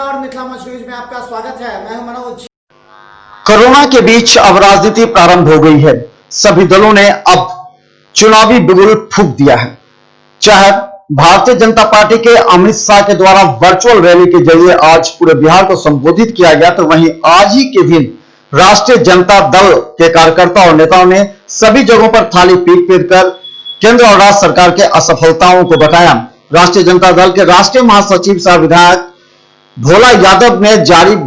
नमस्कार, मिथिला मंच न्यूज में आपका स्वागत है। मैं हूं मनोज। कोरोना के बीच अब राजनीति प्रारंभ हो गई है। सभी दलों ने अब चुनावी बिगुल फूंक दिया है। चाहे भारतीय जनता पार्टी के अमित शाह के द्वारा वर्चुअल रैली के जरिए आज पूरे बिहार को संबोधित किया गया, तो वहीं आज ही के दिन राष्ट्रीय जनता दल के कार्यकर्ता और नेताओं ने सभी जगहों पर थाली पीट पीट कर केंद्र और राज्य सरकार के असफलताओं को बताया। राष्ट्रीय जनता दल के राष्ट्रीय महासचिव सह विधायक भोला यादव ने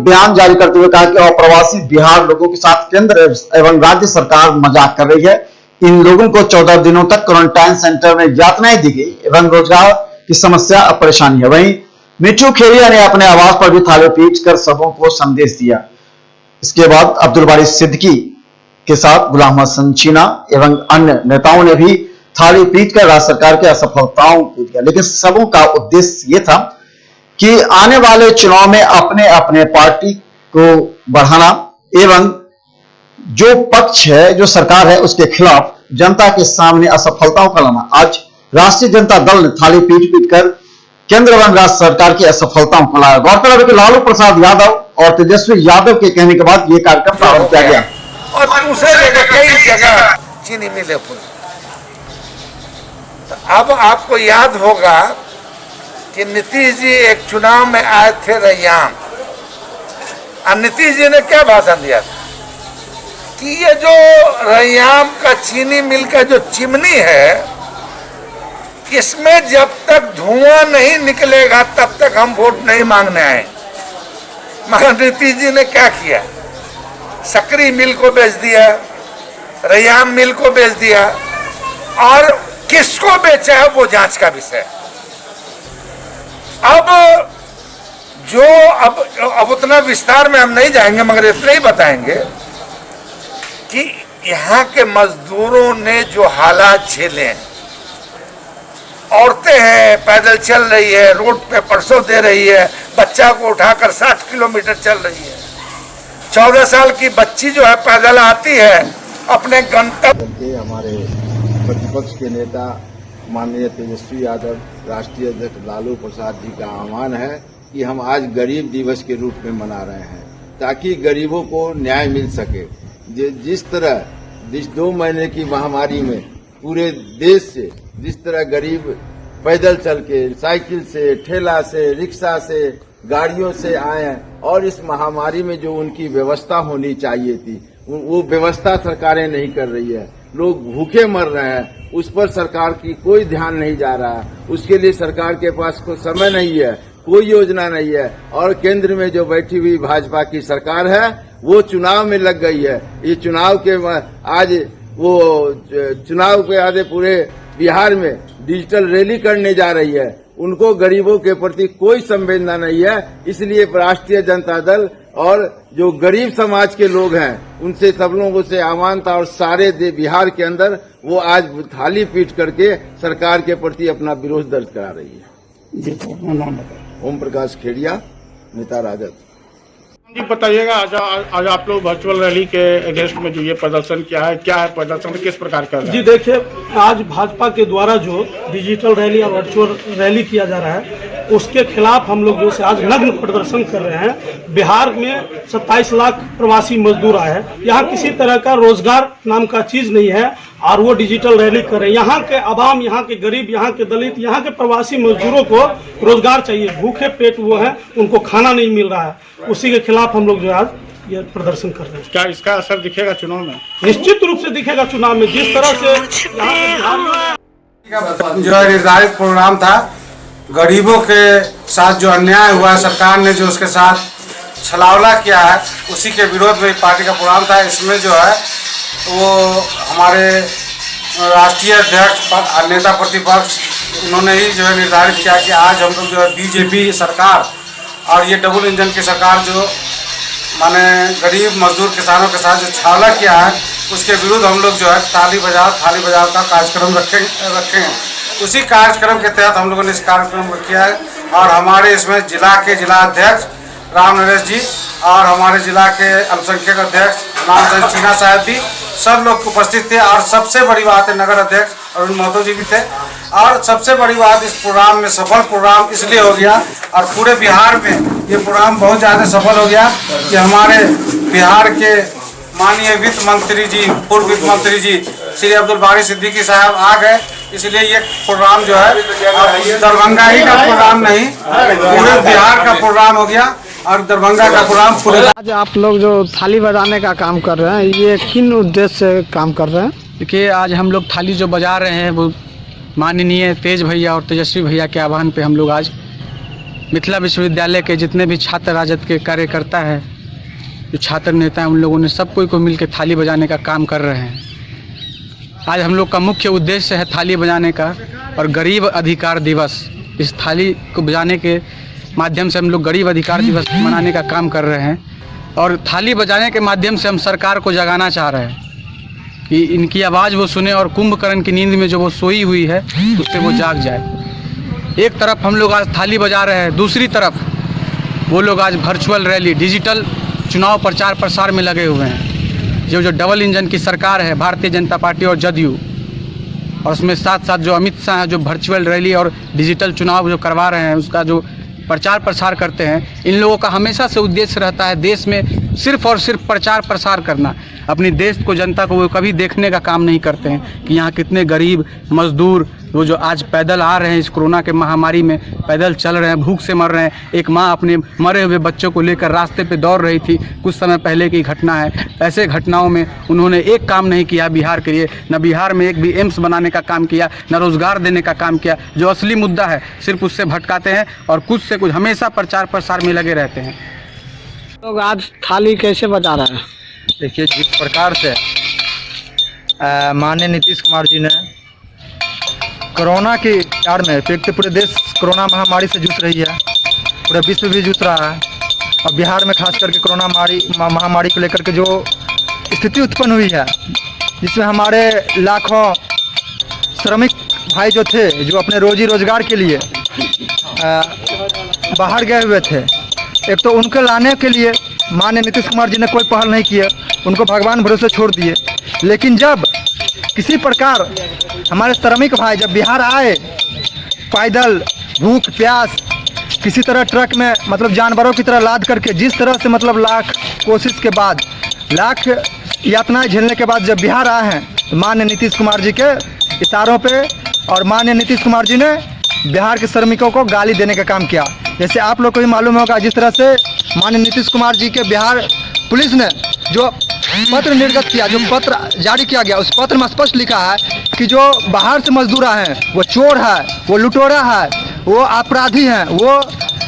बयान जारी करते हुए कहा कि अप्रवासी बिहार लोगों के साथ केंद्र एवं राज्य सरकार मजाक कर रही है। इन लोगों को 14 दिनों तक क्वारंटाइन सेंटर में यातनाएं दी गई एवं रोजगार की समस्या और परेशानी है। वहीं मिट्टू खेरिया ने अपने आवास पर भी थाली पीट कर सबों को संदेश दिया। इसके बाद अब्दुल बारी सिद्दीकी के साथ गुलाम हसन चीना एवं अन्य नेताओं ने भी थाली पीट कर राज्य सरकार की असफलताओं को दिया, लेकिन सबों का उद्देश्य यह था कि आने वाले चुनाव में अपने अपने पार्टी को बढ़ाना एवं जो पक्ष है, जो सरकार है, उसके खिलाफ जनता के सामने असफलताओं का लाना। आज राष्ट्रीय जनता दल ने थाली पीट पीट कर केंद्र एवं राज्य सरकार की असफलताओं को लाया। गौरतलब है कि लालू प्रसाद यादव और तेजस्वी यादव के कहने के बाद यह कार्यक्रम प्रारंभ किया गया और दूसरे जगह कई जगह चीनी मिले पुल। अब आपको याद होगा कि नीतीश जी एक चुनाव में आए थे रैयाम, और नीतीश जी ने क्या भाषण दिया था कि ये जो रैयाम का चीनी मिल का जो चिमनी है, इसमें जब तक धुआं नहीं निकलेगा तब तक हम वोट नहीं मांगने आए। मगर नीतीश जी ने क्या किया, सकरी मिल को बेच दिया, रैयाम मिल को बेच दिया, और किसको बेचा है वो जांच का विषय। अब उतना विस्तार में हम नहीं जाएंगे, मगर इतना ही बताएंगे कि यहाँ के मजदूरों ने जो हालात झेले हैं, औरतें हैं पैदल चल रही है, रोड पे परसों दे रही है, बच्चा को उठाकर 60 किलोमीटर चल रही है, 14 साल की बच्ची जो है पैदल आती है अपने गंतव्य। हमारे प्रतिपक्ष के नेता माननीय तेजस्वी यादव, राष्ट्रीय अध्यक्ष लालू प्रसाद जी का आह्वान है कि हम आज गरीब दिवस के रूप में मना रहे हैं, ताकि गरीबों को न्याय मिल सके। जिस तरह इस 2 महीने की महामारी में पूरे देश से जिस तरह गरीब पैदल चल के, साइकिल से, ठेला से, रिक्शा से, गाड़ियों से आए हैं, और इस महामारी में जो उनकी व्यवस्था होनी चाहिए थी वो व्यवस्था सरकारें नहीं कर रही है। लोग भूखे मर रहे हैं, उस पर सरकार की कोई ध्यान नहीं जा रहा है। उसके लिए सरकार के पास कोई समय नहीं है, कोई योजना नहीं है, और केंद्र में जो बैठी हुई भाजपा की सरकार है वो चुनाव में लग गई है। ये चुनाव के आज वो चुनाव के आगे पूरे बिहार में डिजिटल रैली करने जा रही है। उनको गरीबों के प्रति कोई संवेदना नहीं है। इसलिए राष्ट्रीय जनता दल और जो गरीब समाज के लोग हैं उनसे सब लोगों से आह्वान था, और सारे बिहार के अंदर वो आज थाली पीट करके सरकार के प्रति अपना विरोध दर्ज करा रही है। जी, तो अपना नाम बताइए। ओम प्रकाश खेड़िया, नेता राजद। जी बताइएगा, आज आप लोग वर्चुअल रैली के अगेंस्ट में जो ये प्रदर्शन किया है, क्या है प्रदर्शन, किस प्रकार का? जी देखिए, आज भाजपा के द्वारा जो डिजिटल रैली और वर्चुअल रैली किया जा रहा है उसके खिलाफ हम लोग जो से आज नग्न प्रदर्शन कर रहे हैं। बिहार में 27 लाख प्रवासी मजदूर आए हैं, यहाँ किसी तरह का रोजगार नाम का चीज नहीं है, और वो डिजिटल रैली कर रहे हैं। यहाँ के आवाम, यहाँ के गरीब, यहाँ के दलित, यहाँ के प्रवासी मजदूरों को रोजगार चाहिए, भूखे पेट वो हैं, उनको खाना नहीं मिल रहा है। उसी के खिलाफ हम लोग जो आज ये प्रदर्शन कर रहे हैं। क्या इसका असर दिखेगा चुनाव में? निश्चित रूप से दिखेगा चुनाव में। जिस तरह से जो है निर्धारित प्रोग्राम था, गरीबों के साथ जो अन्याय हुआ है, सरकार ने जो उसके साथ छलावला किया है, उसी के विरोध में पार्टी का प्रोग्राम था। इसमें जो है वो हमारे राष्ट्रीय अध्यक्ष नेता प्रतिपक्ष उन्होंने ही जो है निर्धारित किया कि आज हम लोग जो है बीजेपी सरकार और ये डबल इंजन की सरकार जो माने गरीब मजदूर किसानों के साथ जो छावला किया है, उसके विरुद्ध हम लोग जो है थाली बाजार का कार्यक्रम रखेंगे। उसी कार्यक्रम के तहत हम लोगों ने इस कार्यक्रम को किया है, और हमारे इसमें जिला अध्यक्ष राम नरेश जी और हमारे जिला के अल्पसंख्यक अध्यक्ष नामचंद चीना साहब भी सब लोग उपस्थित थे, और सबसे बड़ी बात है नगर अध्यक्ष अरुण महतो जी भी थे। और सबसे बड़ी बात, इस प्रोग्राम में सफल प्रोग्राम इसलिए हो गया और पूरे बिहार में ये प्रोग्राम बहुत ज़्यादा सफल हो गया कि हमारे बिहार के माननीय वित्त मंत्री जी, पूर्व वित्त मंत्री जी श्री अब्दुल बारी सिद्दीकी साहब आ गए। इसलिए ये प्रोग्राम जो है दरभंगा ही का प्रोग्राम नहीं, पूरे बिहार का प्रोग्राम हो गया और दरभंगा का प्रोग्राम पूरे। आज आप लोग जो थाली बजाने का काम कर रहे हैं, ये किन उद्देश्य से काम कर रहे हैं? देखिए, आज हम लोग थाली जो बजा रहे हैं वो माननीय तेज भैया और तेजस्वी भैया के आह्वान पे हम लोग आज मिथिला विश्वविद्यालय के जितने भी छात्र राजद के कार्यकर्ता हैं, जो छात्र नेता हैं, उन लोगों ने सब कोई को मिलकर थाली बजाने का काम कर रहे हैं। आज हम लोग का मुख्य उद्देश्य है थाली बजाने का और गरीब अधिकार दिवस। इस थाली को बजाने के माध्यम से हम लोग गरीब अधिकार दिवस मनाने का काम कर रहे हैं और थाली बजाने के माध्यम से हम सरकार को जगाना चाह रहे हैं कि इनकी आवाज़ वो सुने और कुंभकर्ण की नींद में जो वो सोई हुई है उससे वो जाग जाए। एक तरफ हम लोग आज थाली बजा रहे हैं, दूसरी तरफ वो लोग आज वर्चुअल रैली, डिजिटल चुनाव प्रचार प्रसार में लगे हुए हैं। जो डबल इंजन की सरकार है, भारतीय जनता पार्टी और जदयू, और उसमें साथ साथ जो अमित शाह जो वर्चुअल रैली और डिजिटल चुनाव जो करवा रहे हैं, उसका जो प्रचार प्रसार करते हैं, इन लोगों का हमेशा से उद्देश्य रहता है देश में सिर्फ और सिर्फ प्रचार प्रसार करना। अपनी देश को, जनता को वो कभी देखने का काम नहीं करते हैं कि यहाँ कितने गरीब मजदूर वो जो आज पैदल आ रहे हैं, इस कोरोना के महामारी में पैदल चल रहे हैं, भूख से मर रहे हैं। एक माँ अपने मरे हुए बच्चों को लेकर रास्ते पे दौड़ रही थी, कुछ समय पहले की घटना है। ऐसे घटनाओं में उन्होंने एक काम नहीं किया बिहार के लिए, न बिहार में एक भी एम्स बनाने का काम किया, न रोजगार देने का काम किया। जो असली मुद्दा है सिर्फ उससे भटकाते हैं और कुछ से कुछ हमेशा प्रचार प्रसार में लगे रहते हैं। लोग आज थाली कैसे बजा रहे हैं? देखिए, जिस प्रकार से माननीय नीतीश कुमार जी ने कोरोना की आड़ में, एक तो पूरे देश कोरोना महामारी से जूझ रही है, पूरा विश्व भी जूझ रहा है, और बिहार में खास करके कोरोना महामारी को लेकर के जो स्थिति उत्पन्न हुई है, जिसमें हमारे लाखों श्रमिक भाई जो थे, जो अपने रोजी रोजगार के लिए बाहर गए हुए थे, एक तो उनको लाने के लिए माननीय नीतीश कुमार जी ने कोई पहल नहीं किया, उनको भगवान भरोसे छोड़ दिए। लेकिन जब किसी प्रकार हमारे श्रमिक भाई जब बिहार आए, पैदल भूख प्यास किसी तरह ट्रक में मतलब जानवरों की तरह लाद करके, जिस तरह से मतलब लाख कोशिश के बाद, लाख यातनाएं झेलने के बाद जब बिहार आए हैं, तो माननीय नीतीश कुमार जी के इशारों पे और माननीय नीतीश कुमार जी ने बिहार के श्रमिकों को गाली देने का काम किया। जैसे आप लोग को भी मालूम होगा, जिस तरह से माननीय नीतीश कुमार जी के बिहार पुलिस ने जो पत्र निर्गत किया, जो पत्र जारी किया गया, उस पत्र में स्पष्ट लिखा है कि जो बाहर से मजदूर आए हैं वो चोर है, वो लुटेरा है, वो अपराधी हैं, वो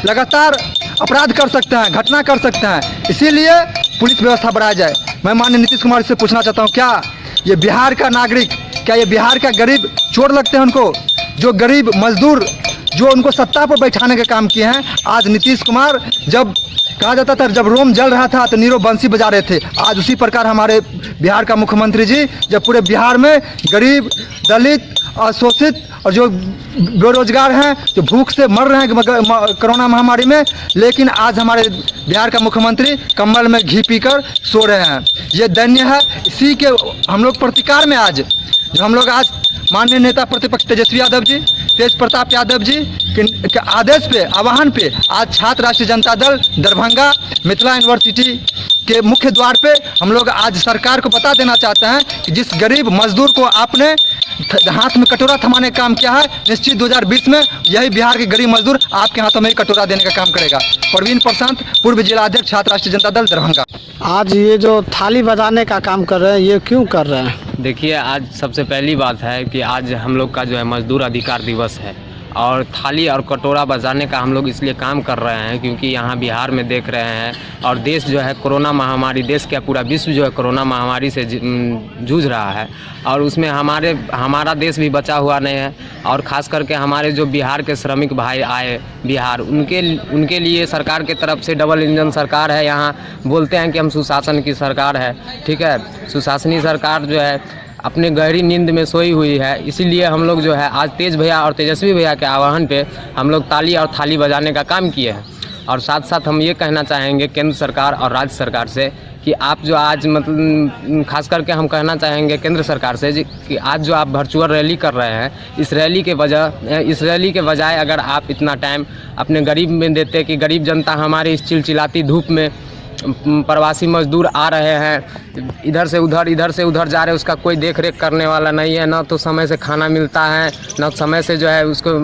लगातार अपराध कर सकते हैं, घटना कर सकते हैं, इसीलिए पुलिस व्यवस्था बढ़ाया जाए। मैं माननीय नीतीश कुमार से पूछना चाहता हूँ, क्या ये बिहार का नागरिक, क्या ये बिहार का गरीब चोर लगते हैं उनको? जो गरीब मजदूर जो उनको सत्ता पर बैठाने का काम किए हैं, आज नीतीश कुमार, जब कहा जाता था जब रोम जल रहा था तो नीरो बंसी बजा रहे थे, आज उसी प्रकार हमारे बिहार का मुख्यमंत्री जी जब पूरे बिहार में गरीब, दलित, अशोषित और जो बेरोजगार हैं, जो भूख से मर रहे हैं कोरोना महामारी में, लेकिन आज हमारे बिहार का मुख्यमंत्री कम्बल में घी पीकर सो रहे हैं। ये दयनीय है। इसी के हम लोग प्रतिकार में आज जो हम लोग आज माननीय नेता प्रतिपक्ष तेजस्वी यादव जी, तेज प्रताप यादव जी के आदेश पे, आह्वान पे, आज छात्र राष्ट्रीय जनता दल दरभंगा मिथिला यूनिवर्सिटी के मुख्य द्वार पे हम लोग आज सरकार को बता देना चाहते हैं कि जिस गरीब मजदूर को आपने हाथ में कटोरा थमाने का काम किया है, निश्चित 2020 में यही बिहार के गरीब मजदूर आपके हाथों में कटोरा देने का काम करेगा। प्रवीण प्रशांत, पूर्व जिलाध्यक्ष छात्र राष्ट्रीय जनता दल दरभंगा। आज ये जो थाली बजाने का काम कर रहे हैं, ये क्यों कर रहे हैं? देखिए, आज सबसे पहली बात है कि आज हम लोग का जो है मजदूर अधिकार दिवस है, और थाली और कटोरा बजाने का हम लोग इसलिए काम कर रहे हैं क्योंकि यहाँ बिहार में देख रहे हैं और देश जो है कोरोना महामारी, देश क्या पूरा विश्व जो है कोरोना महामारी से जूझ रहा है, और उसमें हमारा देश भी बचा हुआ नहीं है। और ख़ास करके हमारे जो बिहार के श्रमिक भाई आए बिहार, उनके लिए सरकार की तरफ से डबल इंजन सरकार है। यहाँ बोलते हैं कि हम सुशासन की सरकार है, ठीक है, सुशासनी सरकार जो है अपने गहरी नींद में सोई हुई है। इसीलिए हम लोग जो है आज तेज भैया और तेजस्वी भैया के आह्वान पे हम लोग ताली और थाली बजाने का काम किए हैं। और साथ साथ हम ये कहना चाहेंगे केंद्र सरकार और राज्य सरकार से कि आप जो आज मतलब खास करके हम कहना चाहेंगे केंद्र सरकार से कि आज जो आप वर्चुअल रैली कर रहे हैं, इस रैली के बजाय अगर आप इतना टाइम अपने गरीब में देते कि गरीब जनता हमारी इस चिलचिलाती धूप में, प्रवासी मजदूर आ रहे हैं इधर से उधर जा रहे हैं, उसका कोई देख रेख करने वाला नहीं है, ना तो समय से खाना मिलता है, ना समय से जो है उसको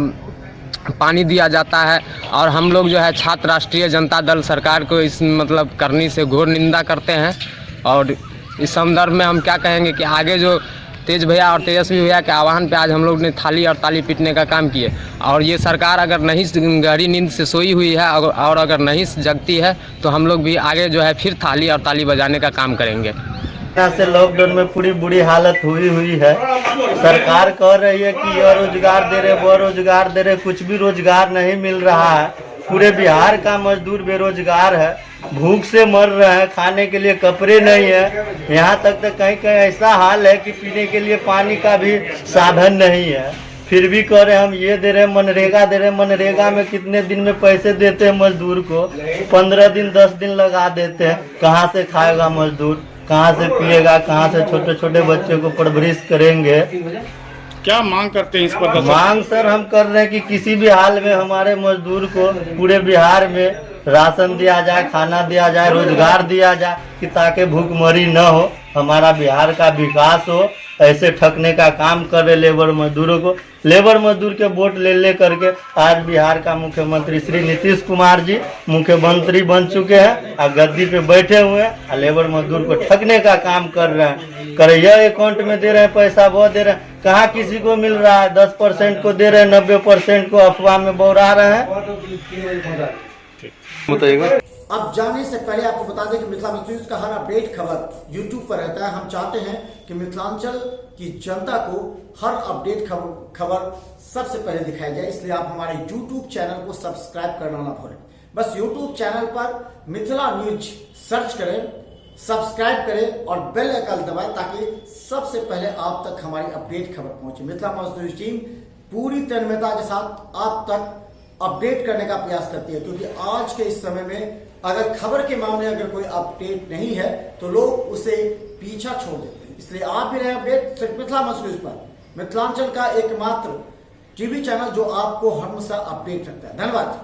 पानी दिया जाता है। और हम लोग जो है छात्र राष्ट्रीय जनता दल सरकार को इस मतलब करनी से घोर निंदा करते हैं। और इस संदर्भ में हम क्या कहेंगे कि आगे जो तेज भैया और तेजस्वी भैया के आह्वान पे आज हम लोग ने थाली और ताली पीटने का काम किए। और ये सरकार अगर नहीं गहरी नींद से सोई हुई है और अगर नहीं जगती है तो हम लोग भी आगे जो है फिर थाली और ताली बजाने का काम करेंगे। यहाँ से लॉकडाउन में पूरी बुरी हालत हुई है। सरकार कह रही है कि यह रोजगार दे रहे, वो रोजगार दे रहे, कुछ भी रोजगार नहीं मिल रहा है। पूरे बिहार का मजदूर बेरोजगार है, भूख से मर रहे हैं, खाने के लिए कपड़े नहीं है। यहाँ तक तो कहीं कहीं ऐसा हाल है कि पीने के लिए पानी का भी साधन नहीं है। फिर भी कह रहे हम ये दे रहे, मनरेगा दे रहे। मनरेगा में कितने दिन में पैसे देते हैं मजदूर को? 15 दिन 10 दिन लगा देते हैं। कहाँ से खाएगा मजदूर, कहाँ से पिएगा, कहाँ से छोटे छोटे बच्चे को परवरिश करेंगे? क्या मांग करते हैं इस पर? मांग सर हम कर रहे हैं कि किसी भी हाल में हमारे मजदूर को पूरे बिहार में राशन दिया जाए, खाना दिया जाए, रोजगार दिया जाए, कि ताकि भूखमरी न हो, हमारा बिहार का विकास हो। ऐसे ठगने का काम कर रहे लेबर मजदूरों को। लेबर मजदूर के वोट ले करके आज बिहार का मुख्यमंत्री श्री नीतीश कुमार जी मुख्यमंत्री बन चुके हैं और गद्दी पे बैठे हुए हैं और लेबर मजदूर को ठगने का काम कर रहे हैं। यह अकाउंट में दे रहे हैं पैसा, वो दे रहे हैं, कहाँ किसी को मिल रहा है? 10% को दे रहे हैं, 90% को अफवाह में बौरा रहे हैं। अब जाने से पहले आपको बता दें कि मिथिला न्यूज का हर अपडेट खबर यूट्यूब पर रहता है। हम चाहते हैं कि मिथिलांचल की जनता को हर अपडेट खबर सबसे पहले दिखाई जाए, इसलिए आप हमारे यूट्यूब चैनल को सब्सक्राइब करना ना भूलें। बस यूट्यूब चैनल पर मिथिला न्यूज सर्च करें, सब्सक्राइब करें और बेल आइकन दबाएं ताकि सबसे पहले आप तक हमारी अपडेट खबर पहुंचे। मिथिला न्यूज टीम पूरी तन्मयता के साथ आप तक अपडेट करने का प्रयास करती है, क्योंकि आज के इस समय में अगर खबर के मामले अगर कोई अपडेट नहीं है तो लोग उसे पीछा छोड़ देते हैं। इसलिए आप भी रहे अपडेट सिर्फ मिथिला न्यूज पर, मिथिलांचल का एकमात्र टीवी चैनल जो आपको हमेशा अपडेट रखता है। धन्यवाद।